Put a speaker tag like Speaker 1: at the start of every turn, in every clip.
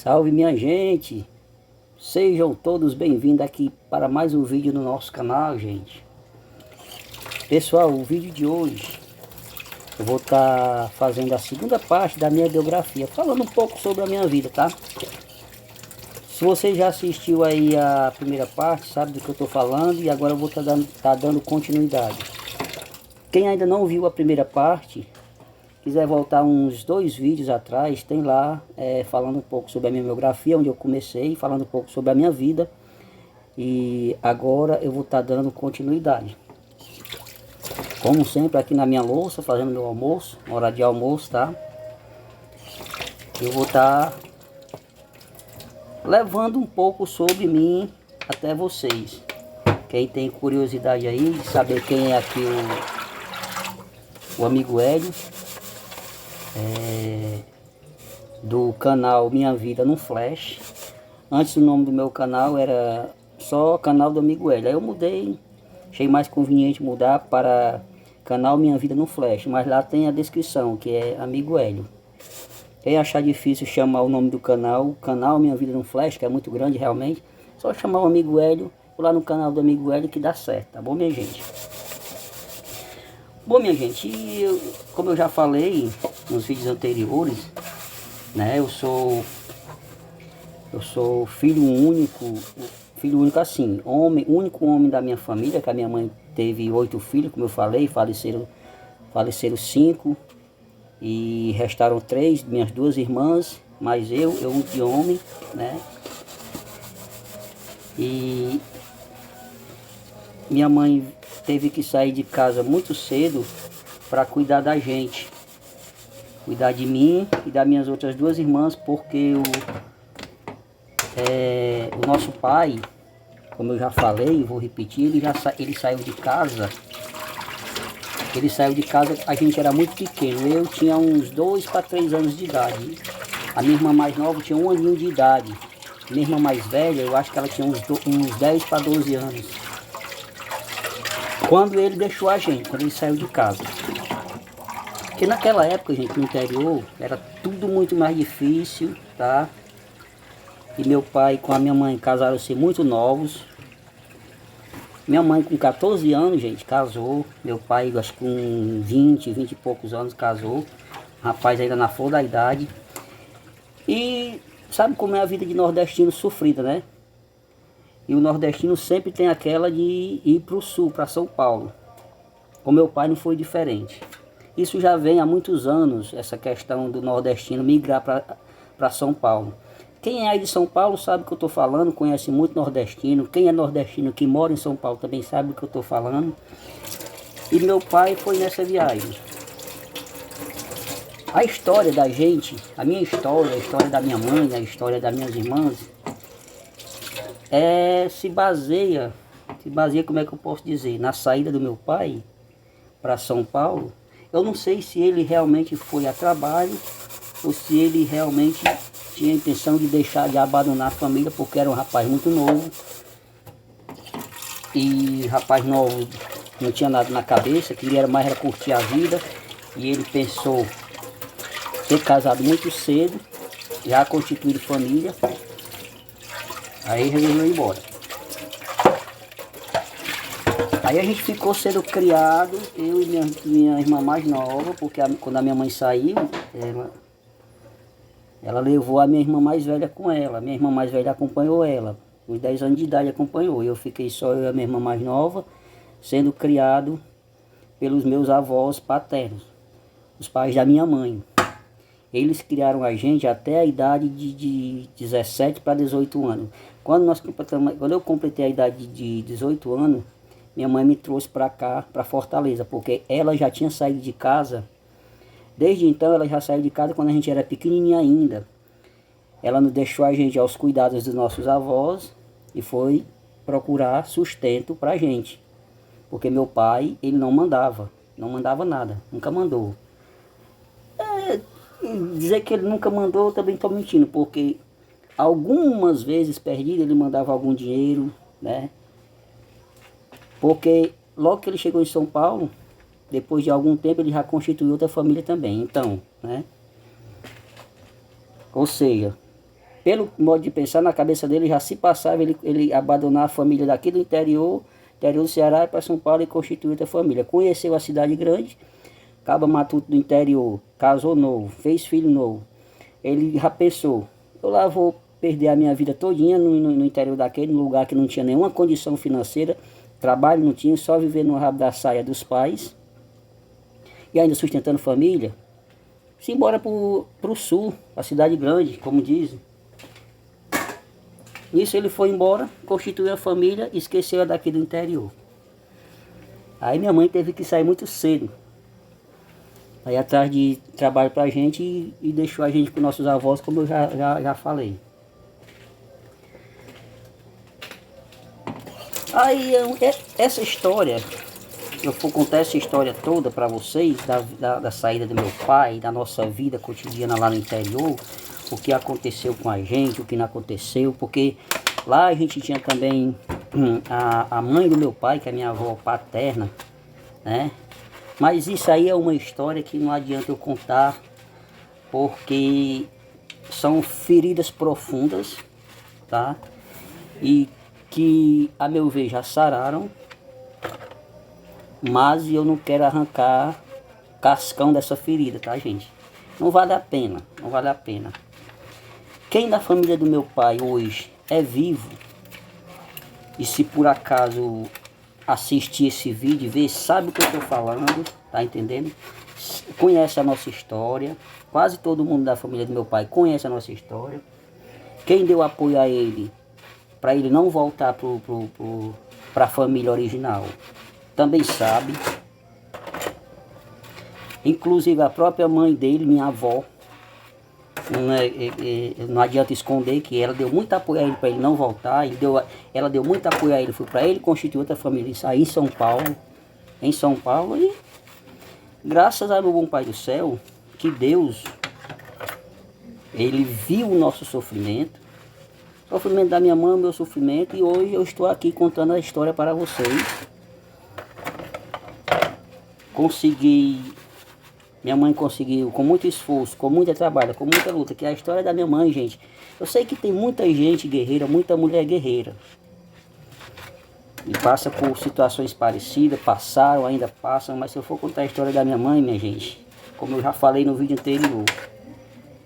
Speaker 1: Salve minha gente, sejam todos bem-vindos aqui para mais um vídeo no nosso canal, gente. Pessoal, o vídeo de hoje eu vou estar fazendo a segunda parte da minha biografia, falando um pouco sobre a minha vida, tá? Se você já assistiu aí a primeira parte, sabe do que eu estou falando, e agora eu vou estar dando continuidade. Quem ainda não viu a primeira parte, quiser voltar uns 2 vídeos atrás, tem lá falando um pouco sobre a minha biografia, onde eu comecei, falando um pouco sobre a minha vida. E agora eu vou estar dando continuidade. Como sempre, aqui na minha louça, fazendo meu almoço, hora de almoço, tá? Eu vou estar levando um pouco sobre mim até vocês. Quem tem curiosidade aí de saber quem é aqui o amigo Hélio, do canal Minha Vida no Flash. Antes o nome do meu canal era só canal do amigo Hélio. Aí eu mudei, achei mais conveniente mudar para canal Minha Vida no Flash, mas lá tem a descrição que é amigo Hélio. Quem achar difícil chamar o nome do canal, canal Minha Vida no Flash, que é muito grande realmente, só chamar o amigo Hélio lá no canal do amigo Hélio que dá certo, tá bom, minha gente? Bom, minha gente, como eu já falei nos vídeos anteriores, né, eu sou filho único assim, único homem da minha família, que a minha mãe teve 8 filhos, como eu falei, faleceram 5 e restaram 3, minhas 2 irmãs, mais eu de homem, né? E minha mãe teve que sair de casa muito cedo para cuidar da gente, cuidar de mim e das minhas outras 2 irmãs, porque o nosso pai, como eu já falei, vou repetir, ele saiu de casa. A gente era muito pequeno, eu tinha uns 2 para 3 anos de idade. A minha irmã mais nova tinha 1 aninho de idade. Minha irmã mais velha, eu acho que ela tinha uns 10 para 12 anos. Quando ele deixou a gente, quando ele saiu de casa. Porque naquela época, gente, no interior, era tudo muito mais difícil, tá? E meu pai com a minha mãe casaram-se muito novos. Minha mãe com 14 anos, gente, casou. Meu pai, acho que com 20 e poucos anos, casou. Rapaz ainda na flor da idade. E sabe como é a vida de nordestino sofrida, né? E o nordestino sempre tem aquela de ir para o sul, para São Paulo. Com meu pai não foi diferente. Isso já vem há muitos anos, essa questão do nordestino migrar para São Paulo. Quem é aí de São Paulo sabe o que eu estou falando, conhece muito nordestino. Quem é nordestino que mora em São Paulo também sabe o que eu estou falando. E meu pai foi nessa viagem. A história da gente, a minha história, a história da minha mãe, a história das minhas irmãs, se baseia, como é que eu posso dizer, na saída do meu pai para São Paulo. Eu não sei se ele realmente foi a trabalho ou se ele realmente tinha a intenção de abandonar a família, porque era um rapaz muito novo. E rapaz novo não tinha nada na cabeça, que ele era curtir a vida. E ele pensou ter casado muito cedo, já constituído família. Aí resolveu ir embora. Aí a gente ficou sendo criado, eu e minha irmã mais nova, porque quando a minha mãe saiu, ela levou a minha irmã mais velha com ela. Minha irmã mais velha acompanhou ela. Os 10 anos de idade acompanhou. Eu fiquei só eu e a minha irmã mais nova, sendo criado pelos meus avós paternos, os pais da minha mãe. Eles criaram a gente até a idade de 17 para 18 anos. Quando eu completei a idade de 18 anos, minha mãe me trouxe para cá, para Fortaleza, porque ela já tinha saído de casa. Desde então ela já saiu de casa quando a gente era pequenininha ainda. Ela nos deixou a gente aos cuidados dos nossos avós e foi procurar sustento pra gente. Porque meu pai, ele não mandava nada, nunca mandou. Dizer que ele nunca mandou, eu também estou mentindo, porque algumas vezes perdido ele mandava algum dinheiro, né? Porque logo que ele chegou em São Paulo, depois de algum tempo ele já constituiu outra família também, então, né? Ou seja, pelo modo de pensar, na cabeça dele já se passava ele abandonar a família daqui do interior do Ceará para São Paulo e constituir outra família. Conheceu a cidade grande, Caba Matuto do interior, casou novo, fez filho novo. Ele já pensou, eu lá vou perder a minha vida todinha no interior daquele, num lugar que não tinha nenhuma condição financeira, trabalho não tinha, só viver no rabo da saia dos pais, e ainda sustentando família. Se embora para o sul, a cidade grande, como dizem. Nisso ele foi embora, constituiu a família e esqueceu a daqui do interior. Aí minha mãe teve que sair muito cedo. Aí atrás de trabalho pra gente e deixou a gente com nossos avós, como eu já falei. Aí essa história, eu vou contar essa história toda para vocês, da saída do meu pai, da nossa vida cotidiana lá no interior, o que aconteceu com a gente, o que não aconteceu, porque lá a gente tinha também a mãe do meu pai, que é a minha avó paterna, né? Mas isso aí é uma história que não adianta eu contar, porque são feridas profundas, tá? E que, a meu ver, já sararam, mas eu não quero arrancar cascão dessa ferida, tá, gente? Não vale a pena, não vale a pena. Quem da família do meu pai hoje é vivo, e se por acaso assistir esse vídeo e ver, sabe o que eu estou falando, tá entendendo? Conhece a nossa história, quase todo mundo da família do meu pai conhece a nossa história. Quem deu apoio a ele, para ele não voltar para a família original, também sabe. Inclusive a própria mãe dele, minha avó, não adianta esconder que ela deu muito apoio a ele para ele não voltar. Ela deu muito apoio a ele, foi para ele constituir outra família aí em São Paulo. E graças ao meu bom Pai do céu, que Deus, ele viu o nosso sofrimento da minha mãe, o meu sofrimento, e hoje eu estou aqui contando a história para vocês. Minha mãe conseguiu, com muito esforço, com muito trabalho, com muita luta, que é a história da minha mãe, gente. Eu sei que tem muita gente guerreira, muita mulher guerreira, e passa por situações parecidas, passaram, ainda passam, mas se eu for contar a história da minha mãe, minha gente, como eu já falei no vídeo anterior,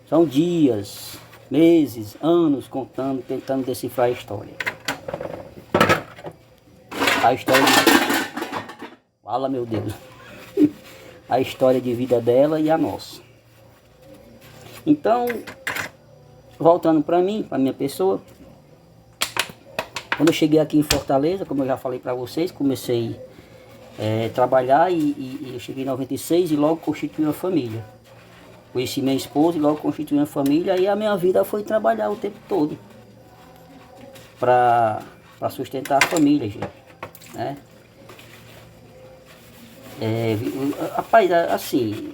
Speaker 1: são dias, meses, anos contando, tentando decifrar a história. A história de... Fala, meu Deus. A história de vida dela e a nossa. Então, voltando para mim, para minha pessoa, quando eu cheguei aqui em Fortaleza, como eu já falei para vocês, comecei a trabalhar e eu cheguei em 96 e logo constituí uma família. Conheci minha esposa e logo constituí uma família, e a minha vida foi trabalhar o tempo todo para sustentar a família, gente, né? Rapaz, assim,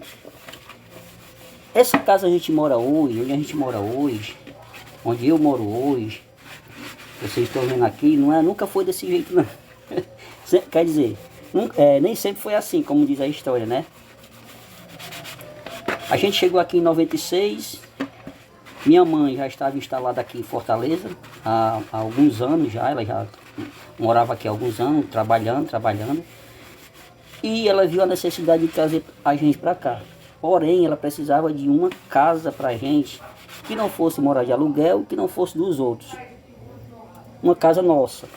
Speaker 1: essa casa a gente mora hoje, onde a gente mora hoje, onde eu moro hoje, vocês estão vendo aqui, nunca foi desse jeito, não. Quer dizer, nem sempre foi assim, como diz a história, né? A gente chegou aqui em 96, minha mãe já estava instalada aqui em Fortaleza há alguns anos já, ela já morava aqui há alguns anos, trabalhando. E ela viu a necessidade de trazer a gente para cá. Porém, ela precisava de uma casa para a gente, que não fosse morar de aluguel, que não fosse dos outros. Uma casa nossa.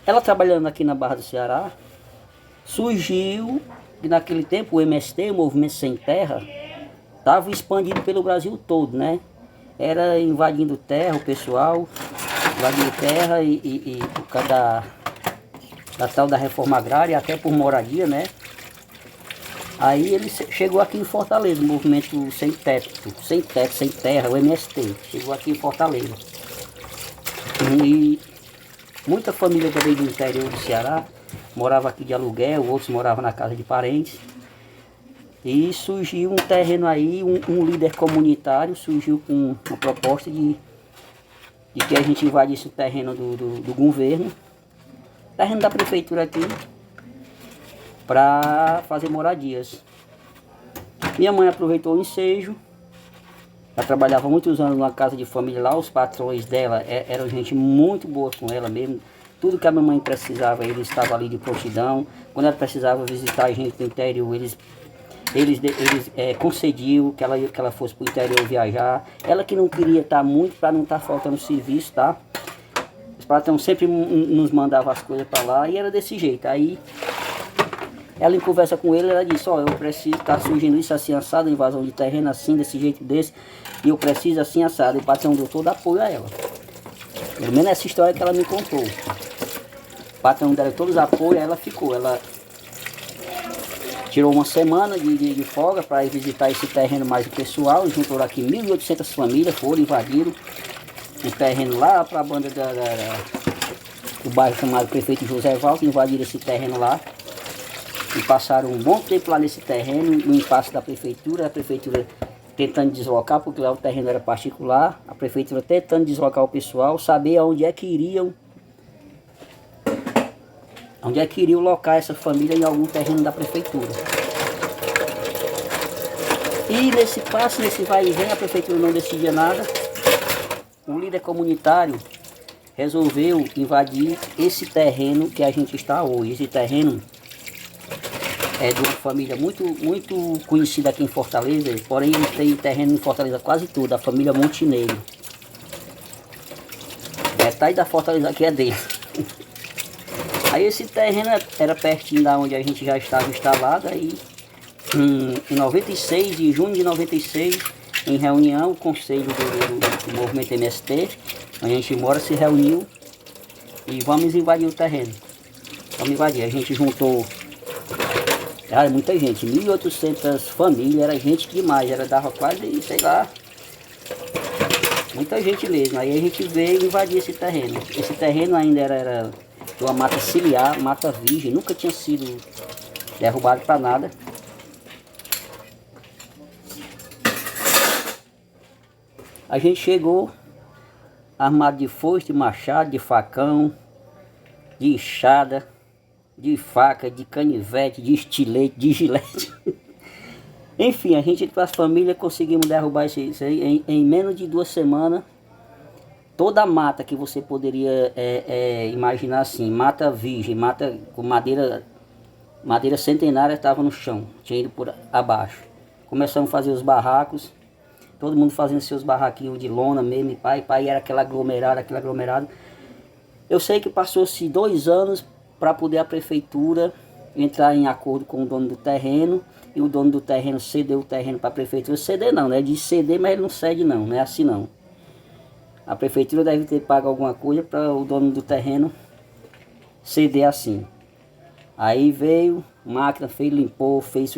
Speaker 1: Ela trabalhando aqui na Barra do Ceará, surgiu, e naquele tempo o MST, o Movimento Sem Terra, estava expandido pelo Brasil todo, né? Era invadindo terra, o pessoal, invadindo terra e por causa da tal da reforma agrária, até por moradia, né? Aí ele chegou aqui em Fortaleza, o movimento sem terra, o MST, chegou aqui em Fortaleza. E muita família também do interior do Ceará morava aqui de aluguel, outros moravam na casa de parentes. E surgiu um terreno aí, um líder comunitário surgiu com uma proposta de que a gente invadisse o terreno do governo, terreno da prefeitura aqui, para fazer moradias. Minha mãe aproveitou o ensejo Ela trabalhava muitos anos numa casa de família lá, os patrões dela eram gente muito boa com ela mesmo. Tudo que a mamãe precisava, eles estavam ali de prontidão. Quando ela precisava visitar a gente no interior, eles concediam que ela fosse para o interior viajar. Ela que não queria estar muito para não estar faltando serviço, tá? Os patrões sempre nos mandavam as coisas para lá e era desse jeito. Aí ela em conversa com ele, ela disse, ó, eu preciso, tá surgindo isso assim assado, invasão de terreno assim, desse jeito desse, e eu preciso assim assado. E o patrão deu todo apoio a ela. Pelo menos essa história que ela me contou. O patrão dela todos os apoios, ela ficou. Ela tirou uma semana de folga para ir visitar esse terreno mais pessoal. Juntou aqui 1.800 famílias, foram, invadiram o terreno lá para a banda do bairro chamado Prefeito José Valdo, invadiram esse terreno lá. E passaram um bom tempo lá nesse terreno, no impasse da prefeitura, a prefeitura tentando deslocar, porque lá o terreno era particular, a prefeitura tentando deslocar o pessoal, saber aonde é que iriam locar essa família em algum terreno da prefeitura. E nesse passo, nesse vai e vem, a prefeitura não decidia nada. O líder comunitário resolveu invadir esse terreno que a gente está hoje. Esse terreno é de uma família muito conhecida aqui em Fortaleza, porém eles têm terreno em Fortaleza quase tudo, a família Montenegro. Metade da Fortaleza aqui é dele. Aí esse terreno era pertinho da onde a gente já estava instalado. Aí em 96, de junho de 96, em reunião, o conselho do movimento MST, onde a gente mora, se reuniu e vamos invadir o terreno. Vamos invadir, a gente juntou. Era muita gente, 1.800 famílias, era gente demais, dava quase, sei lá, muita gente mesmo. Aí a gente veio invadir esse terreno. Esse terreno ainda era uma mata ciliar, mata virgem, nunca tinha sido derrubado para nada. A gente chegou armado de foice, de machado, de facão, de enxada, de faca, de canivete, de estilete, de gilete. Enfim, a gente com as famílias conseguimos derrubar isso aí em menos de 2 semanas. Toda a mata que você poderia imaginar assim, mata virgem, mata com madeira centenária, estava no chão, tinha ido por abaixo. Começamos a fazer os barracos, todo mundo fazendo seus barraquinhos de lona mesmo, e pai, era aquele aglomerado. Eu sei que passou-se 2 anos para poder a prefeitura entrar em acordo com o dono do terreno, e o dono do terreno cedeu o terreno para a prefeitura. Ceder não, né? Diz ceder, mas ele não cede não é assim não. A prefeitura deve ter pago alguma coisa para o dono do terreno ceder assim. Aí veio, máquina, limpou, fez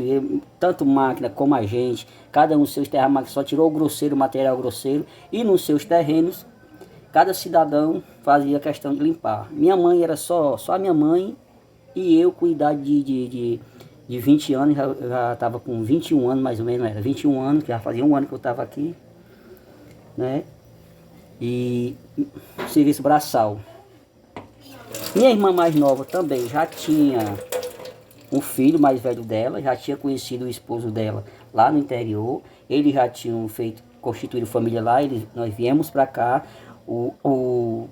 Speaker 1: tanto máquina como a gente, cada um seus terrenos, só tirou o material grosseiro, e nos seus terrenos cada cidadão fazia questão de limpar. Minha mãe era só a minha mãe, e eu com idade de 20 anos, já estava com 21 anos mais ou menos, era 21 anos, que já fazia 1 ano que eu estava aqui, né? E serviço braçal. Minha irmã mais nova também já tinha um filho mais velho dela, já tinha conhecido o esposo dela lá no interior, eles já tinham constituído família lá, nós viemos para cá. O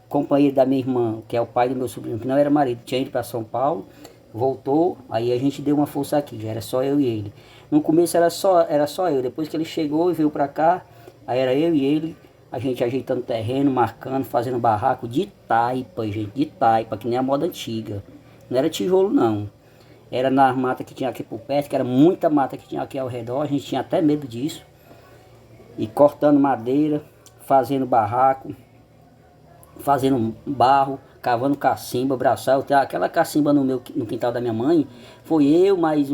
Speaker 1: companheiro da minha irmã, que é o pai do meu sobrinho, que não era marido, tinha ido para São Paulo, voltou, aí a gente deu uma força aqui, já era só eu e ele. No começo era só eu, depois que ele chegou e veio para cá, aí era eu e ele, a gente ajeitando terreno, marcando, fazendo barraco de taipa, gente, de taipa, que nem a moda antiga. Não era tijolo não, era nas matas que tinha aqui por perto, que era muita mata que tinha aqui ao redor, a gente tinha até medo disso. E cortando madeira, fazendo barraco, fazendo barro, cavando cacimba, braçal. Aquela cacimba no quintal da minha mãe, foi eu mais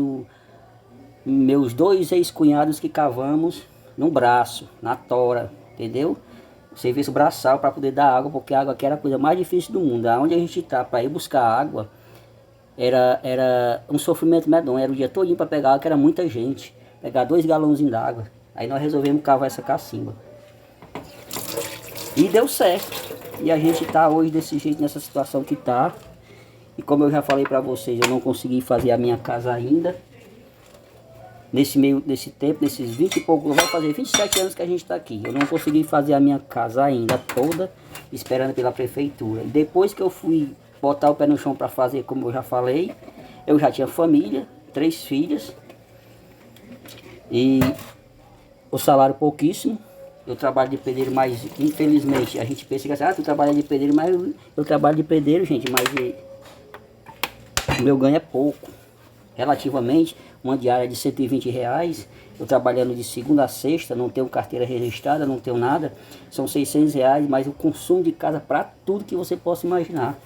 Speaker 1: meus 2 ex-cunhados que cavamos no braço, na tora, entendeu? Serviço braçal para poder dar água, porque a água aqui era a coisa mais difícil do mundo. Aonde a gente tá para ir buscar água era um sofrimento medonho, era o dia todinho para pegar água, que era muita gente, pegar 2 galãozinhos d'água. Aí nós resolvemos cavar essa cacimba. E deu certo. E a gente tá hoje desse jeito, nessa situação que tá. E como eu já falei para vocês, eu não consegui fazer a minha casa ainda. nesse tempo, nesses 20 e poucos, vai fazer 27 anos que a gente está aqui. Eu não consegui fazer a minha casa ainda toda, esperando pela prefeitura. E depois que eu fui botar o pé no chão para fazer, como eu já falei, eu já tinha família, 3 filhas, e o salário pouquíssimo. Eu trabalho de pedreiro, mas infelizmente a gente pensa que assim, tu trabalha de pedreiro, mas eu trabalho de pedreiro, gente, mas o meu ganho é pouco. Relativamente, uma diária de R$ 120, eu trabalhando de segunda a sexta, não tenho carteira registrada, não tenho nada, são R$ 600, mas o consumo de casa para tudo que você possa imaginar.